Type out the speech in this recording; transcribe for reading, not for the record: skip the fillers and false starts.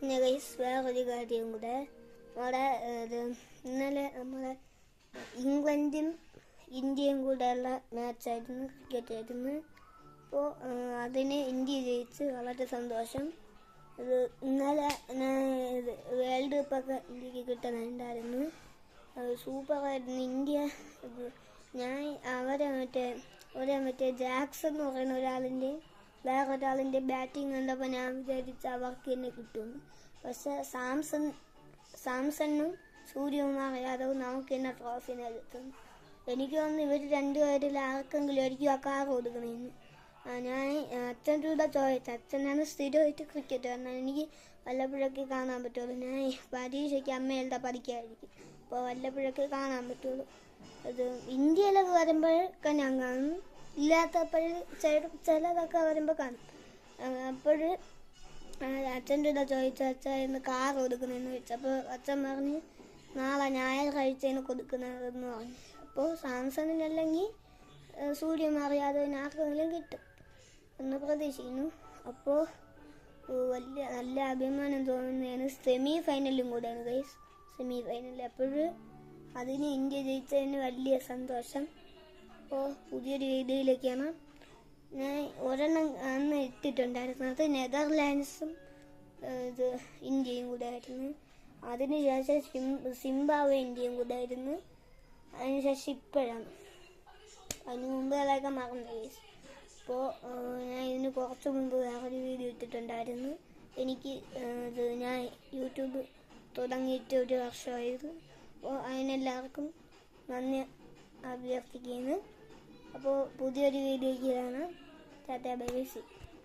പിന്നെ ഗൈസ് വേറൊരു കാര്യം കൂടെ, അവിടെ ഇന്നലെ നമ്മുടെ ഇംഗ്ലണ്ടും ഇന്ത്യയും കൂടെയുള്ള മാച്ചായിരുന്നു, ക്രിക്കറ്റ് ആയിരുന്നു. അപ്പോൾ അതിന് ഇന്ത്യ ജയിച്ച് വളരെ സന്തോഷം. ഇത് ഇന്നലെ വേൾഡ് കപ്പൊക്കെ ഇന്ത്യക്ക് കിട്ടുന്നുണ്ടായിരുന്നു. അത് സൂപ്പറായിരുന്നു. ഇന്ത്യ ഞാൻ മറ്റേ ജാക്സൺ എന്ന് പറയുന്ന വേറൊരാളിൻ്റെ ബാറ്റിംഗ് കണ്ടപ്പോൾ ഞാൻ വിചാരിച്ച അവർക്ക് തന്നെ കിട്ടുമെന്ന്. പക്ഷെ സാംസണും സൂര്യകുമാർ യാദവും നമുക്ക് തന്നെ ട്രോഫി നൽകുന്നു. എനിക്ക് തോന്നുന്നു ഇവർ രണ്ടുപേരിൽ ആർക്കെങ്കിലും ഒരിക്കലും ആ കാർ കൊടുക്കണമെന്ന്. ഞാൻ അച്ഛൻ്റെ ചോദിച്ചു. അച്ഛനാണ് സ്ഥിരമായിട്ട് ക്രിക്കറ്റ് കാണുന്നത്. എനിക്ക് വല്ലപ്പോഴൊക്കെ കാണാൻ പറ്റുള്ളൂ. ഞാൻ പരീക്ഷയ്ക്ക് അമ്മയുടെ പഠിക്കാതിരിക്കും, അപ്പോൾ വല്ലപ്പോഴൊക്കെ കാണാൻ പറ്റുള്ളൂ. അത് ഇന്ത്യയിലൊക്കെ വരുമ്പോഴൊക്കെ ഞാൻ കാണും, ഇല്ലാത്തപ്പോൾ ചിലതൊക്കെ വരുമ്പോൾ കാണും. അപ്പോൾ അച്ഛൻ്റെ ചോദിച്ചു, അച്ഛൻ ഇന്ന് കാർ കൊടുക്കണമെന്ന് ചോദിച്ചപ്പോൾ അച്ഛൻ പറഞ്ഞ് നാളെ ഞായറാഴ്ചയാണ് കൊടുക്കുന്നതെന്ന് പറഞ്ഞു. അപ്പോൾ സാംസണിനല്ലെങ്കിൽ സൂര്യകുമാർ യാദവിന് ആർക്കെങ്കിലും കിട്ടും എന്ന് പ്രതീക്ഷിക്കുന്നു. അപ്പോൾ നല്ല അഭിമാനം തോന്നുന്നതാണ്. സെമി ഫൈനലും കൂടെയാണ് ഗൈസ്, സെമി ഫൈനൽ. അപ്പോഴും അതിന് ഇന്ത്യ ജയിച്ചതിന് വലിയ സന്തോഷം. അപ്പോൾ പുതിയൊരു വീഡിയോയിലേക്കാണ് ഞാൻ ഒരെണ്ണം അന്ന് ഇട്ടിട്ടുണ്ടായിരുന്നു. അത് നെതർലാൻഡ്സും ഇന്ത്യയും കൂടെ ആയിരുന്നു. അതിനുശേഷം സിംബാബ്വെ ഇന്ത്യയും കൂടെ ആയിരുന്നു. അതിനുശേഷം ഇപ്പോഴാണ്, അതിന് മുമ്പ് അതൊക്കെ മറന്നു ഗൈസ്. അപ്പോൾ ഞാൻ ഇതിന് കുറച്ച് മുമ്പ് വേറൊരു വീഡിയോ ഇട്ടിട്ടുണ്ടായിരുന്നു. ഞാൻ യൂട്യൂബ് തുടങ്ങിയിട്ട് 1 വർഷമായിരുന്നു. അപ്പോൾ അതിനെല്ലാവർക്കും നന്ദി അഭ്യർത്ഥിക്കുന്നു. അപ്പോൾ പുതിയൊരു വീഡിയോയ്ക്ക് കാണാം. Tata bye bye.